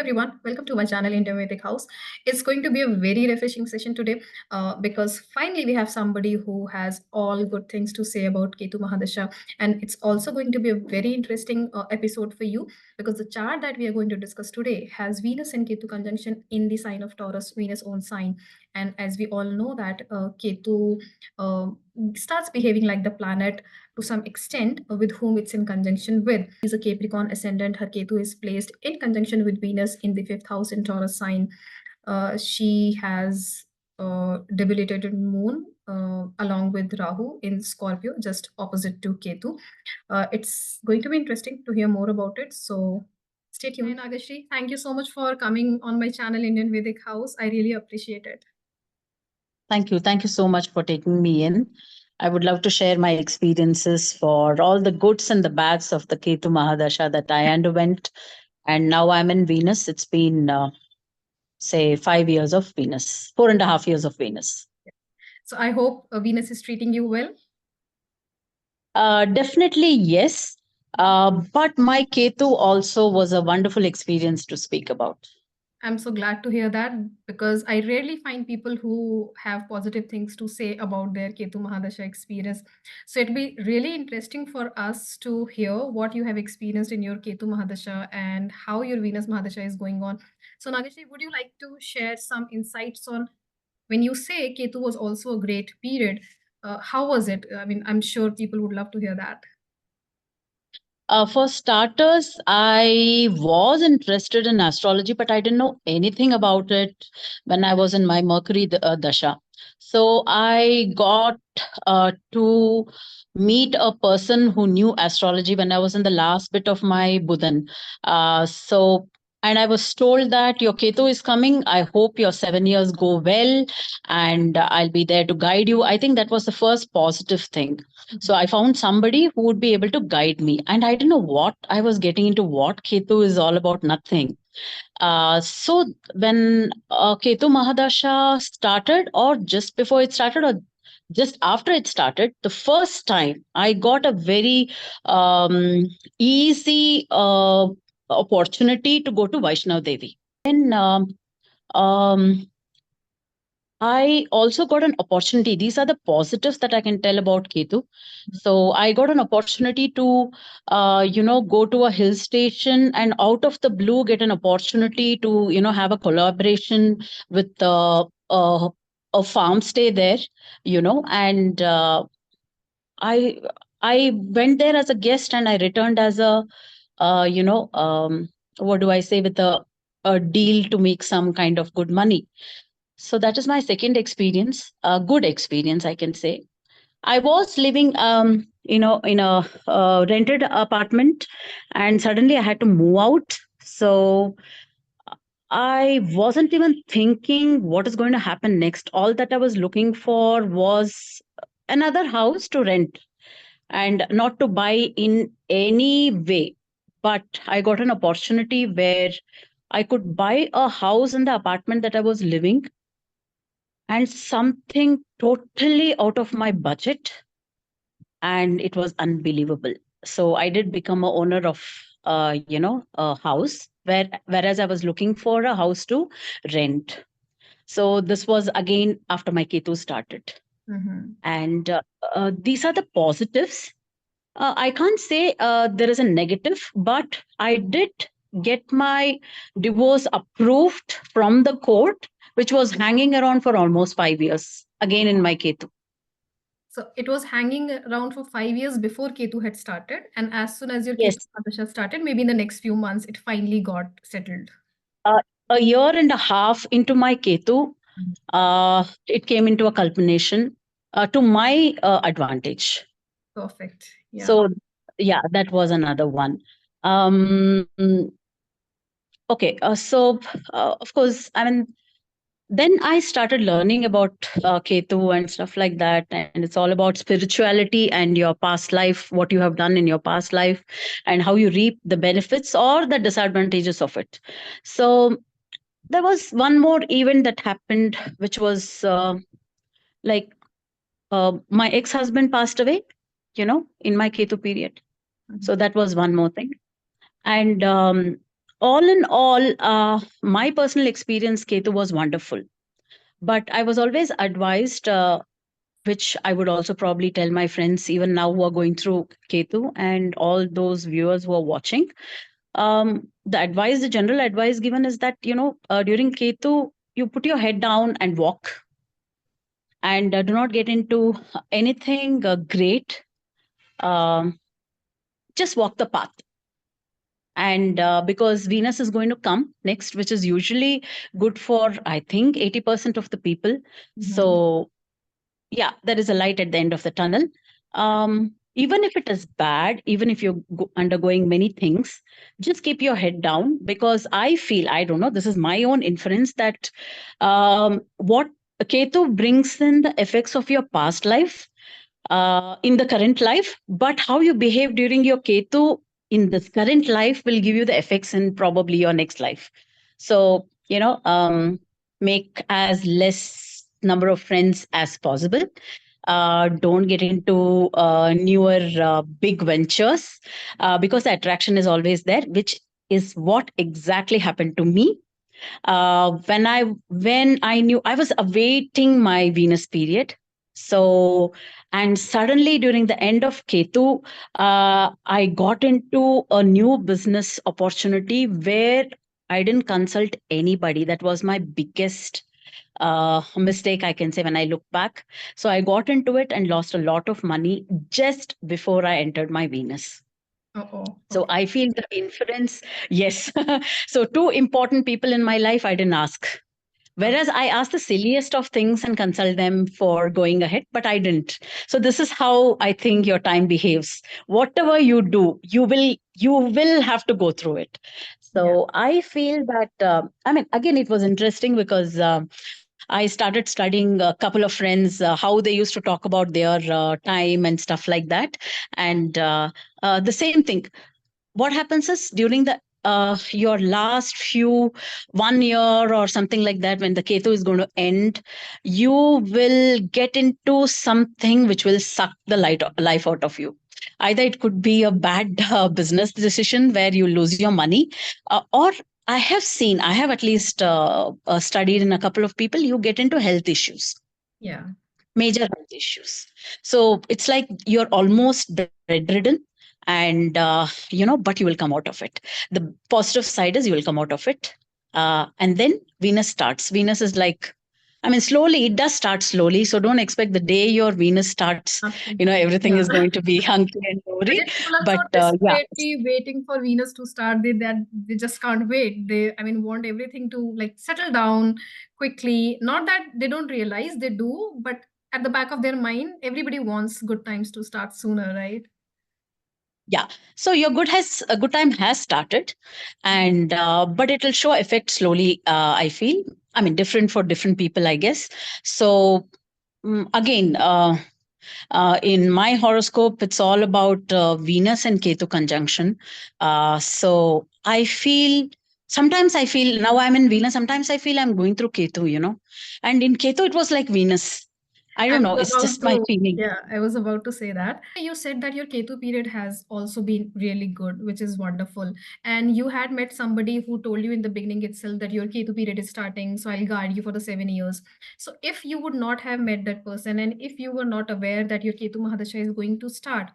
everyone, welcome to my channel Enigmatic House. It's going to be a very refreshing session today because finally we have somebody who has all good things to say about Ketu Mahadasha, and it's also going to be a very interesting episode for you because the chart that we are going to discuss today has Venus and Ketu conjunction in the sign of Taurus, Venus own sign, and as we all know that Ketu uh, starts behaving like the planet to some extent with whom it's in conjunction with. Is a Capricorn ascendant. Her Ketu is placed in conjunction with Venus in the fifth house in Taurus sign. She has debilitated moon along with Rahu in Scorpio, just opposite to Ketu. It's going to be interesting to hear more about it. So stay tuned. Hi, Nagashri. Thank you so much for coming on my channel, Indian Vedic House. I really appreciate it. Thank you. Thank you so much for taking me in. I would love to share my experiences for all the goods and the bads of the Ketu Mahadasha that I underwent. And now I'm in Venus. It's been, say, 5 years of Venus, 4.5 years of Venus. So I hope Venus is treating you well. Definitely, yes. But my Ketu also was a wonderful experience to speak about. I'm so glad to hear that because I rarely find people who have positive things to say about their Ketu Mahadasha experience. So it'll be really interesting for us to hear what you have experienced in your Ketu Mahadasha and how your Venus Mahadasha is going on. So Nagashri, would you like to share some insights on when you say Ketu was also a great period? How was it? I mean, I'm sure people would love to hear that. For starters, I was interested in astrology, but I didn't know anything about it when I was in my Mercury Dasha. So I got to meet a person who knew astrology when I was in the last bit of my Buddhan. And I was told that your Ketu is coming. I hope your 7 years go well, and I'll be there to guide you. I think that was the first positive thing. So I found somebody who would be able to guide me. And I didn't know what I was getting into, what Ketu is all about, nothing. So when Ketu Mahadasha started, or just before it started, or just after it started, the first time I got a very easy opportunity to go to Vaishnav Devi. Then I also got an opportunity. These are the positives that I can tell about Ketu. So I got an opportunity to, go to a hill station and out of the blue get an opportunity to, have a collaboration with a farm stay there, and I I went there as a guest and I returned as a, what do I say, with a deal to make some kind of good money. So that is my second experience, a good experience, I can say. I was living, in a rented apartment, and suddenly I had to move out. So I wasn't even thinking what is going to happen next. All that I was looking for was another house to rent and not to buy in any way. But I got an opportunity where I could buy a house in the apartment that I was living, and something totally out of my budget, and it was unbelievable. So I did become a owner of a house, whereas I was looking for a house to rent. So this was again after my Ketu started. And these are the positives. I can't say there is a negative, but I did get my divorce approved from the court, which was hanging around for almost 5 years, again in my Ketu. So it was hanging around for 5 years before Ketu had started. And as soon as your Yes. Ketu Mahadasha started, maybe in the next few months, it finally got settled. A year and a half into my Ketu, it came into a culmination to my advantage. Perfect. Yeah. So, yeah, that was another one. Um, okay, of course, I mean, then I started learning about Ketu and stuff like that. And it's all about spirituality and your past life, what you have done in your past life, and how you reap the benefits or the disadvantages of it. So there was one more event that happened, which was like my ex-husband passed away, in my Ketu period. So that was one more thing. And All in all, my personal experience, Ketu, was wonderful. But I was always advised, which I would also probably tell my friends even now who are going through Ketu and all those viewers who are watching. The advice, the general advice given is that, during Ketu, you put your head down and walk, and do not get into anything great. Um, just walk the path. And because Venus is going to come next, which is usually good for, I think, 80% of the people. Mhm. So yeah, there is a light at the end of the tunnel. Even if it is bad, even if you're undergoing many things, just keep your head down, because I feel, I don't know, this is my own inference, that what Ketu brings in the effects of your past life in the current life, but how you behave during your Ketu in this current life will give you the effects in probably your next life. So, make as less number of friends as possible. Don't get into newer big ventures, because the attraction is always there, which is what exactly happened to me when I knew I was awaiting my Venus period. So, and suddenly during the end of Ketu, I got into a new business opportunity where I didn't consult anybody. That was my biggest mistake, I can say, when I look back. So I got into it and lost a lot of money just before I entered my Venus. Oh, So okay. I feel the inference, yes. So two important people in my life I didn't ask. Okay. Whereas I asked the silliest of things and consult them for going ahead, but I didn't. So this is how I think your time behaves. Whatever you do, you will have to go through it. Yeah. So I feel that I mean, again, it was interesting because I started studying a couple of friends how they used to talk about their time and stuff like that, and the same thing. What happens is during the your last few 1 year or something like that, when the Ketu is going to end, you will get into something which will suck the life out of you. Either it could be a bad business decision where you lose your money, or I have at least studied in a couple of people, you get into health issues, Yeah. major health issues. So it's like you're almost bedridden, and but you will come out of it. The positive side is you will come out of it, and then Venus starts. Venus is like, I mean, slowly, it does start slowly. So don't expect the day your Venus starts, Absolutely. everything Yeah. is going to be hunky and dory. Again, people are so But yeah, desperately waiting for Venus to start. They just can't wait. They, I mean, want everything to like settle down quickly. Not that they don't realize they do, but at the back of their mind, everybody wants good times to start sooner, right? yeah. So your good time has started, and but it will show effect slowly. I feel. I mean, different for different people, I guess. So again, in my horoscope, it's all about Venus and Ketu conjunction. So sometimes I feel now I'm in Venus. Sometimes I feel I'm going through Ketu, and in Ketu it was like Venus. I I don't know. was It's about just my to, feeling. yeah, I was about to say that. You said that your Ketu period has also been really good, which is wonderful. And you had met somebody who told you in the beginning itself that your Ketu period is starting, so I'll guide you for the 7 years. So if you would not have met that person and if you were not aware that your Ketu Mahadasha is going to start,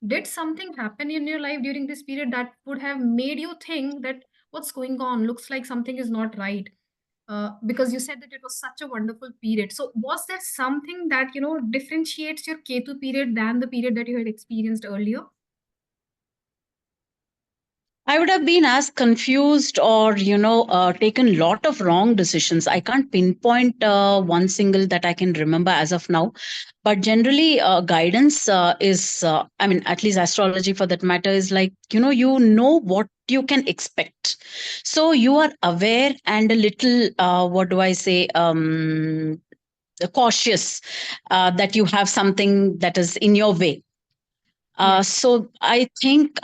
did something happen in your life during this period that would have made you think that what's going on? Looks like something is not right, because you said that it was such a wonderful period. So was there something that differentiates your Ketu period than the period that you had experienced earlier? I would have been as confused or, taken lot of wrong decisions. I can't pinpoint one single that I can remember as of now. But generally, guidance is, I mean, at least astrology for that matter is like, you know what you can expect. So you are aware and a little, what do I say, cautious that you have something that is in your way. Yeah. So I think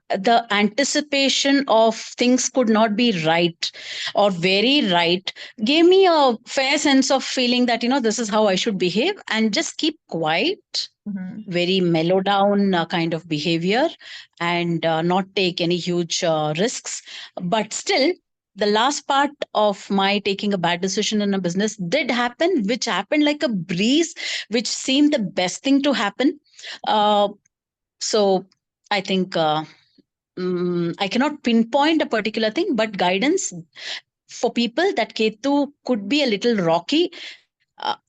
the anticipation of things could not be right or very right gave me a fair sense of feeling that, this is how I should behave and just keep quiet, Mm-hmm. very mellow down kind of behavior, and not take any huge risks. But still, the last part of my taking a bad decision in a business did happen, which happened like a breeze, which seemed the best thing to happen. So I think I cannot pinpoint a particular thing, but guidance for people that Ketu could be a little rocky,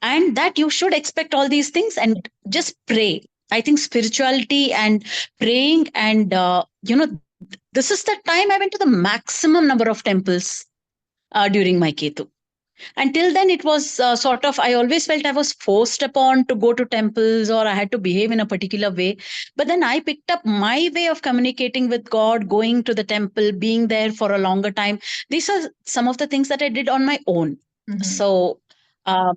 and that you should expect all these things and just pray. I think spirituality and praying, and this is the time I went to the maximum number of temples during my Ketu. Until then, it was sort of, I always felt I was forced upon to go to temples or I had to behave in a particular way. But then I picked up my way of communicating with God, going to the temple, being there for a longer time. These are some of the things that I did on my own. Mm-hmm. So um,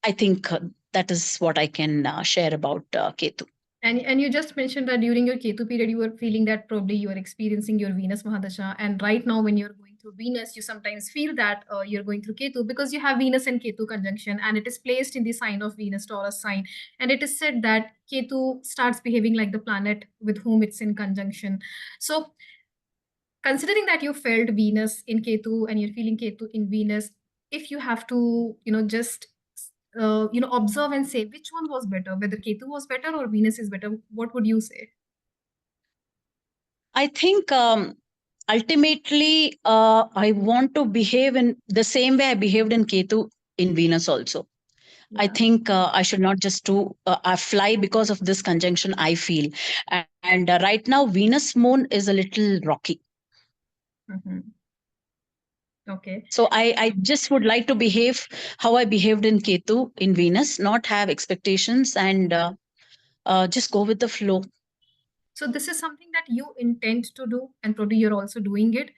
I think that is what I can share about Ketu. And you just mentioned that during your Ketu period, you were feeling that probably you are experiencing your Venus Mahadasha. And right now, when you're going through Venus, you sometimes feel that you're going through Ketu because you have Venus and Ketu conjunction, and it is placed in the sign of Venus, Taurus sign. And it is said that Ketu starts behaving like the planet with whom it's in conjunction. So, considering that you felt Venus in Ketu and you're feeling Ketu in Venus, if you have to, just observe and say which one was better, whether Ketu was better or Venus is better, what would you say? I think ultimately I want to behave in the same way I behaved in Ketu in Venus also. I Yeah. think I should not just do I fly because of this conjunction I feel. And right now, Venus moon is a little rocky. Hmm. Okay. So I just would like to behave how I behaved in Ketu in Venus, not have expectations, and just go with the flow. So this is something that you intend to do, and probably you're also doing it.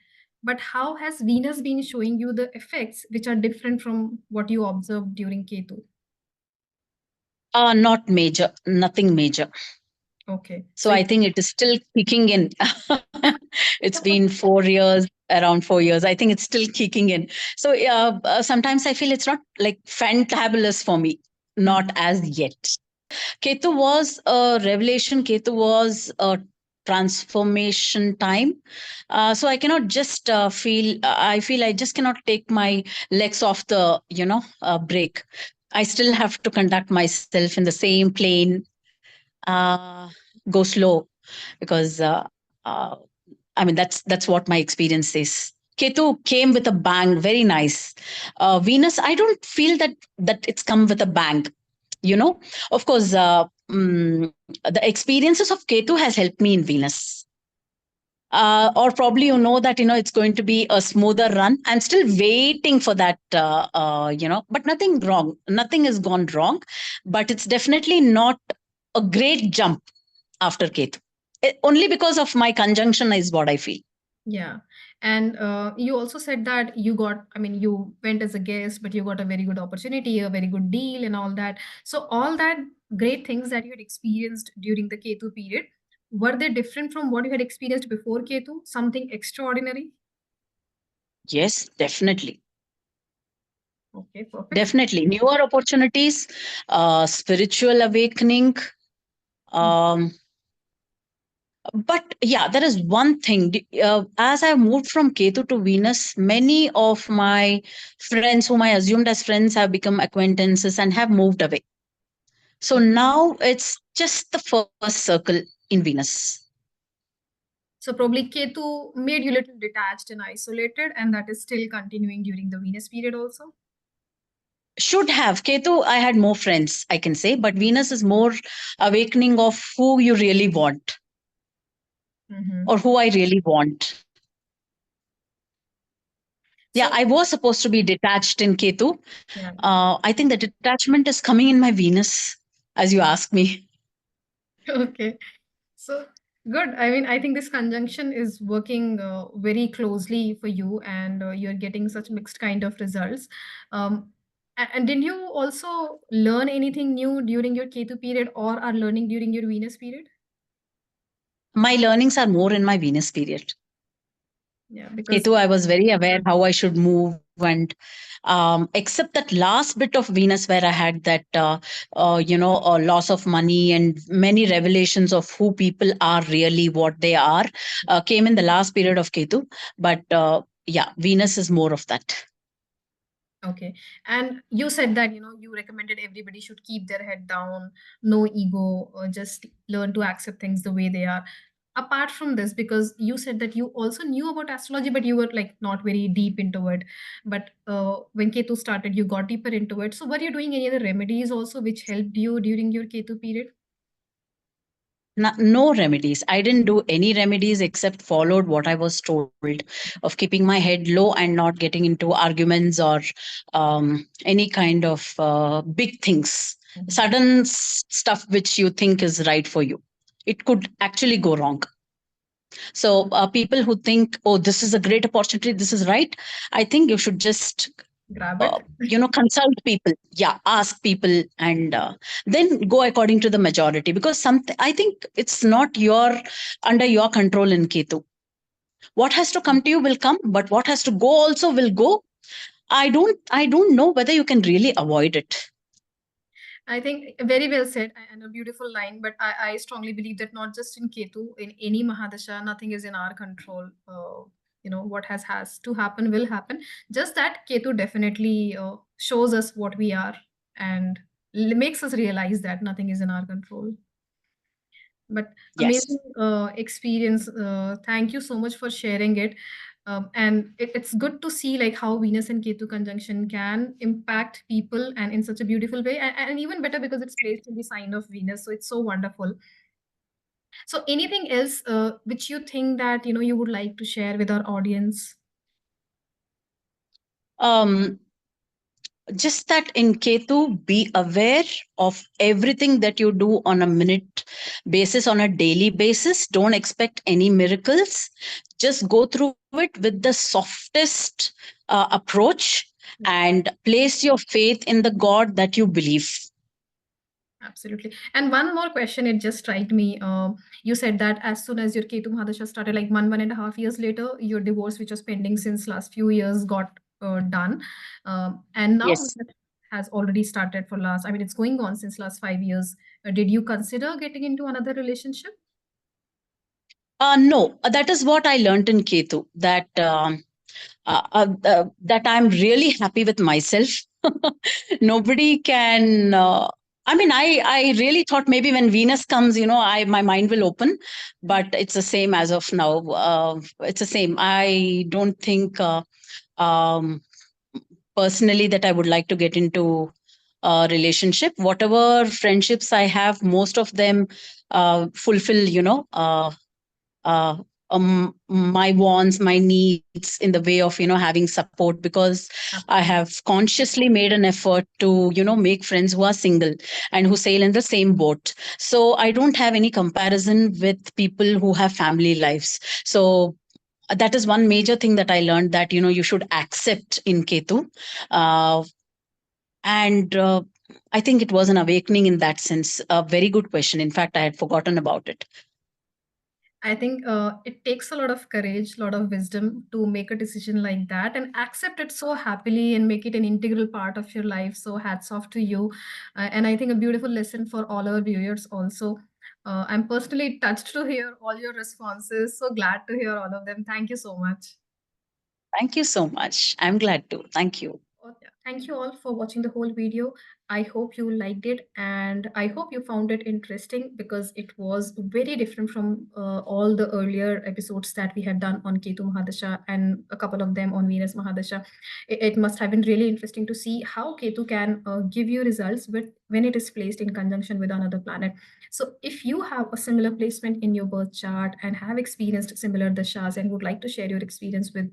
But how has Venus been showing you the effects which are different from what you observed during Ketu? Not major, nothing major. Okay. So So I think it is still kicking in. It's been 4 years, around 4 years. I think it's still kicking in. So sometimes I feel it's not like fantabulous for me, not Mhm. as yet. Ketu was a revelation. Ketu was a transformation time. So I cannot just feel. I feel I just cannot take my legs off the break. I still have to conduct myself in the same plane. Uh, Go slow because I mean that's what my experience is. Ketu came with a bang, very nice. Venus, I don't feel that it's come with a bang. You know, of course, the experiences of Ketu has helped me in Venus. Or probably that it's going to be a smoother run. I'm still waiting for that, but nothing wrong. Nothing has gone wrong, but it's definitely not a great jump after Ketu. Only because of my conjunction is what I feel. Yeah. And you also said that you went as a guest, but you got a very good opportunity, a very good deal, and all that. So, all that great things that you had experienced during the Ketu period, were they different from what you had experienced before Ketu? Something extraordinary? Yes, definitely. Okay, perfect. Definitely. Newer opportunities, spiritual awakening. Um, but yeah, there is one thing. As I moved from Ketu to Venus, many of my friends whom I assumed as friends have become acquaintances and have moved away. So now it's just the first circle in Venus. So, probably Ketu made you little detached and isolated, and that is still continuing during the Venus period also. Should have. Ketu, I had more friends, I can say, but Venus is more awakening of who you really want Mm-hmm. or who I really want. Yeah, So, I was supposed to be detached in Ketu. yeah. I think the detachment is coming in my Venus, as you ask me. Okay. So good. I mean, I think this conjunction is working very closely for you, and you're getting such mixed kind of results. And did you also learn anything new during your Ketu period or are learning during your Venus period? My learnings are more in my Venus period. Yeah, because Ketu, I was very aware how I should move, and except that last bit of Venus where I had that, loss of money and many revelations of who people are really, what they are, came in the last period of Ketu. But yeah, Venus is more of that. okay. And you said that, you recommended everybody should keep their head down, no ego, or just learn to accept things the way they are. Apart from this, because you said that you also knew about astrology, but you were like not very deep into it. But when Ketu started, you got deeper into it. So were you doing any other remedies also which helped you during your Ketu period? No remedies. I didn't do any remedies except followed what I was told of keeping my head low and not getting into arguments or any kind of big things, Mhm. sudden stuff which you think is right for you. It could actually go wrong. So people who think, oh, this is a great opportunity, this is right, I think you should just Grab it. consult people, yeah, ask people, and then go according to the majority, because something, I think it's not your under your control in Ketu. What has to come to you will come, but what has to go also will go. I don't know whether you can really avoid it. I think very well said and a beautiful line. But I strongly believe that not just in Ketu, in any Mahadasha, nothing is in our control. What has to happen will happen. Just that Ketu definitely shows us what we are and makes us realize that nothing is in our control. But Yes. amazing experience. Thank you so much for sharing it. And it's good to see like how Venus and Ketu conjunction can impact people and in such a beautiful way, and even better because it's placed in the sign of Venus. So it's so wonderful. So anything else which you think that you would like to share with our audience? um just that in Ketu, be aware of everything that you do on a minute basis, on a daily basis. Don't expect any miracles. Just go through it with the softest approach, Yeah. and place your faith in the God that you believe. Absolutely. And one more question, it just struck me. You said that as soon as your Ketu Mahadasha started, like 1.5 years later, your divorce, which was pending since last few years, got done. And now Yes. it has already started for last, I mean, it's going on since last 5 years. Did you consider getting into another relationship? No, that is what I learned in Ketu, that I'm really happy with myself. Nobody can. I really thought maybe when Venus comes, I my mind will open, but it's the same as of now. It's the same. I don't think um, personally that I would like to get into a relationship. Whatever friendships I have, most of them fulfill, uh, my wants, my needs in the way of having support, because I Absolutely. have consciously made an effort to make friends who are single and who sail in the same boat. So I don't have any comparison with people who have family lives. So that is one major thing that I learned, that you should accept in Ketu. uh, and I think it was an awakening in that sense. A very good question. In fact, I had forgotten about it. I think it takes a lot of courage, a lot of wisdom to make a decision like that and accept it so happily and make it an integral part of your life. So, hats off to you. And I think a beautiful lesson for all our viewers also. I'm personally touched to hear all your responses. So glad to hear all of them. Thank you so much. Thank you so much. I'm glad to. Thank you. Yeah. Thank you all for watching the whole video. I hope you liked it and I hope you found it interesting because it was very different from all the earlier episodes that we had done on Ketu Mahadasha and a couple of them on Venus Mahadasha. It must have been really interesting to see how Ketu can give you results when it is placed in conjunction with another planet. So if you have a similar placement in your birth chart and have experienced similar dashas and would like to share your experience with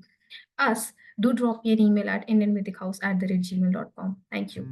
us, do drop me an email at indianmythichouse@gmail.com. Thank you.